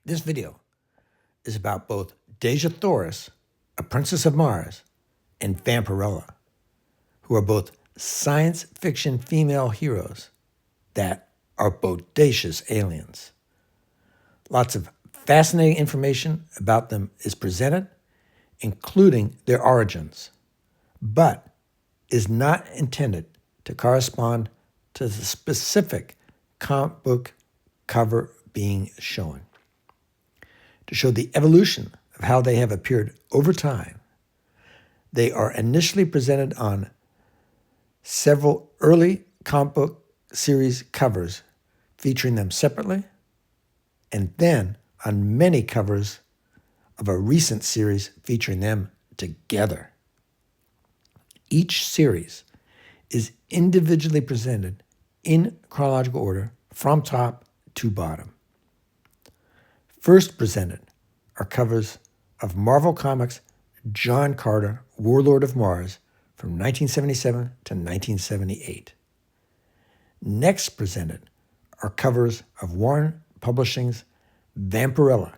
This video is about both Dejah Thoris, a princess of Mars, and Vampirella, who are both science fiction female heroes that are bodacious aliens. Lots of fascinating information about them is presented, including their origins, but is not intended to correspond to the specific comic book cover being shown. To show the evolution of how they have appeared over time, they are initially presented on several early comic book series covers featuring them separately, and then on many covers of a recent series featuring them together. Each series is individually presented in chronological order from top to bottom. First presented are covers of Marvel Comics' John Carter, Warlord of Mars from 1977 to 1978. Next presented are covers of Warren Publishing's Vampirella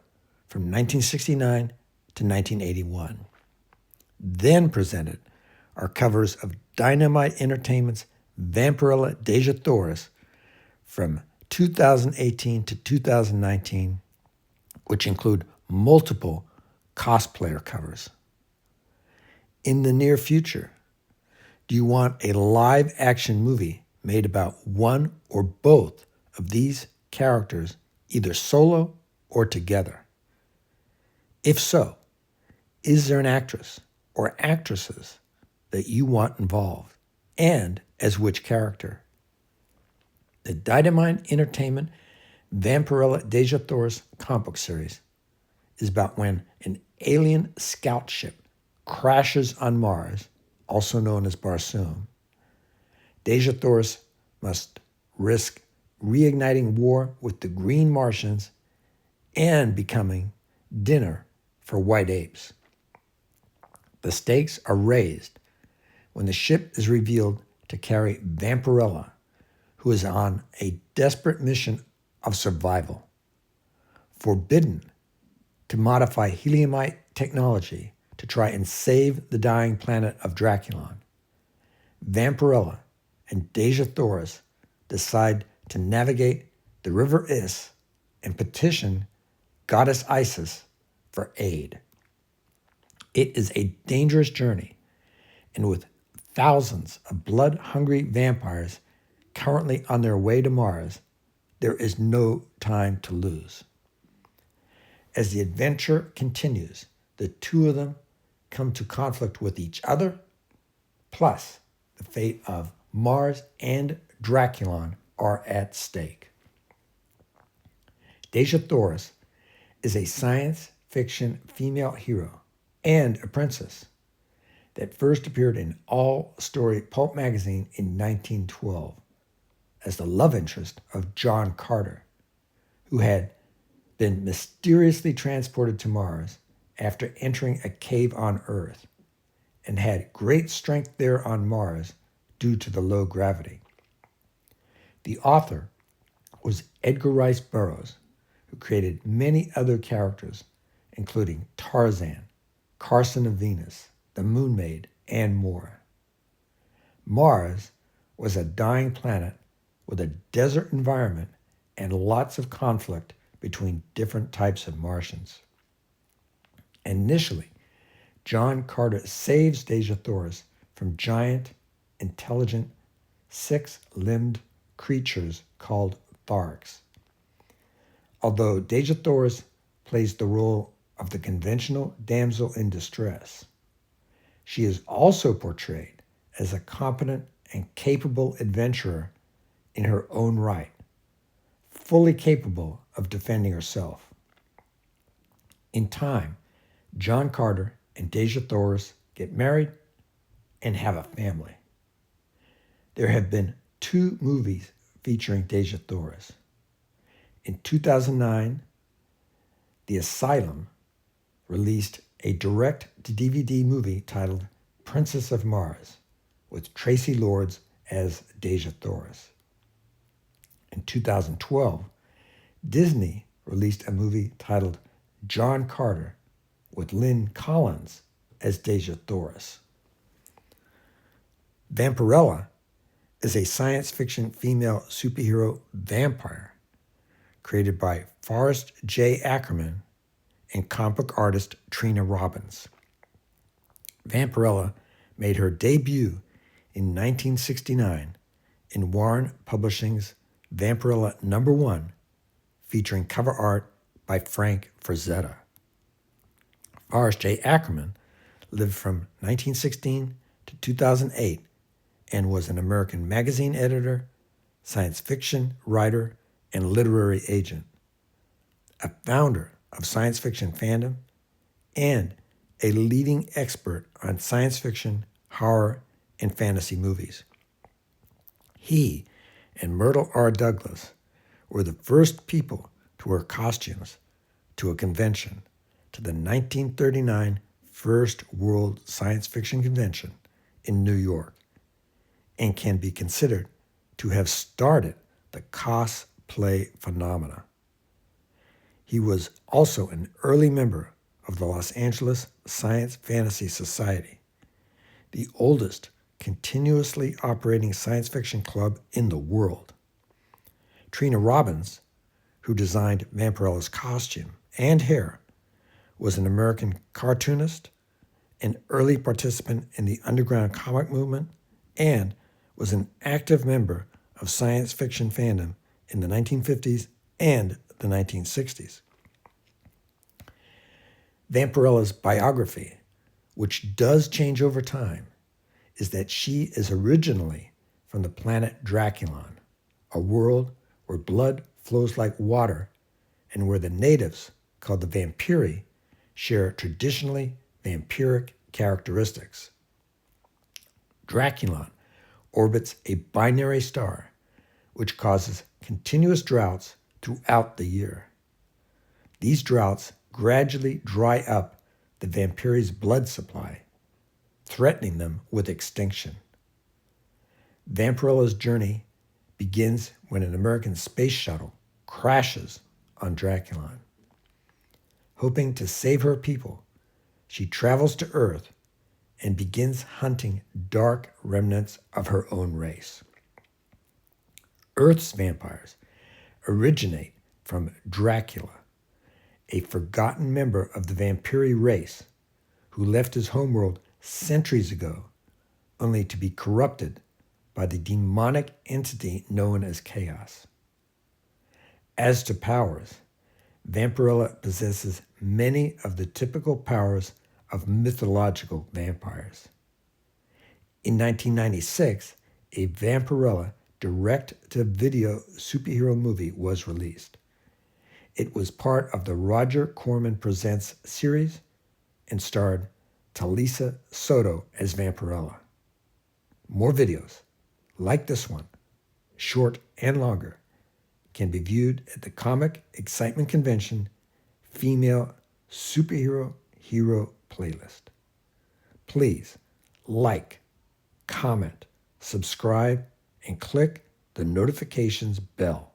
from 1969 to 1981. Then presented are covers of Dynamite Entertainment's Vampirella Dejah Thoris from 2018 to 2019, which include multiple cosplayer covers. In the near future, do you want a live-action movie made about one or both of these characters, either solo or together? If so, is there an actress or actresses that you want involved, and as which character? The Dynamite Entertainment Vampirella Dejah Thoris comic book series is about when an alien scout ship crashes on Mars, also known as Barsoom. Dejah Thoris must risk reigniting war with the Green Martians and becoming dinner for white apes. The stakes are raised when the ship is revealed to carry Vampirella, who is on a desperate mission of survival. Forbidden to modify heliumite technology to try and save the dying planet of Draculon, Vampirella and Dejah Thoris decide to navigate the River Is and petition Goddess Isis for aid. It is a dangerous journey, and with thousands of blood-hungry vampires currently on their way to Mars, there is no time to lose. As the adventure continues, the two of them come to conflict with each other, plus the fate of Mars and Draculon are at stake. Dejah Thoris is a science fiction female hero and a princess that first appeared in All Story Pulp magazine in 1912 as the love interest of John Carter, who had been mysteriously transported to Mars after entering a cave on Earth and had great strength there on Mars due to the low gravity. The author was Edgar Rice Burroughs, who created many other characters, including Tarzan, Carson of Venus, the Moon Maid, and more. Mars was a dying planet with a desert environment and lots of conflict between different types of Martians. Initially, John Carter saves Dejah Thoris from giant, intelligent, six-limbed creatures called Tharks. Although Dejah Thoris plays the role of the conventional damsel in distress, she is also portrayed as a competent and capable adventurer in her own right, fully capable of defending herself. In time, John Carter and Dejah Thoris get married and have a family. There have been 2 movies featuring Dejah Thoris. In 2009, The Asylum released a direct-to-DVD movie titled Princess of Mars, with Tracy Lords as Dejah Thoris. In 2012, Disney released a movie titled John Carter with Lynn Collins as Dejah Thoris. Vampirella is a science fiction female superhero vampire created by Forrest J. Ackerman and comic book artist Trina Robbins. Vampirella made her debut in 1969 in Warren Publishing's Vampirella #1, featuring cover art by Frank Frazetta. Forrest J. Ackerman lived from 1916 to 2008 and was an American magazine editor, science fiction writer, and literary agent, a founder of science fiction fandom, and a leading expert on science fiction, horror, and fantasy movies. He and Myrtle R. Douglas were the first people to wear costumes to a convention, to the 1939 First World Science Fiction Convention in New York, and can be considered to have started the cosplay phenomena. He was also an early member of the Los Angeles Science Fantasy Society, the oldest continuously operating science fiction club in the world. Trina Robbins, who designed Vampirella's costume and hair, was an American cartoonist, an early participant in the underground comic movement, and was an active member of science fiction fandom in the 1950s and the 1960s. Vampirella's biography, which does change over time, is that she is originally from the planet Draculon, a world where blood flows like water and where the natives, called the Vampiri, share traditionally vampiric characteristics. Draculon orbits a binary star, which causes continuous droughts throughout the year. These droughts gradually dry up the Vampiri's blood supply, threatening them with extinction. Vampirella's journey begins when an American space shuttle crashes on Draculon. Hoping to save her people, she travels to Earth and begins hunting dark remnants of her own race. Earth's vampires originate from Dracula, a forgotten member of the Vampiri race who left his homeworld centuries ago, only to be corrupted by the demonic entity known as Chaos. As to powers, Vampirella possesses many of the typical powers of mythological vampires. In 1996, a Vampirella direct-to-video superhero movie was released. It was part of the Roger Corman Presents series and starred Talisa Soto as Vampirella. More videos like this one, short and longer, can be viewed at the Comic Excitement Convention Female Superhero Hero playlist. Please like, comment, subscribe, and click the notifications bell.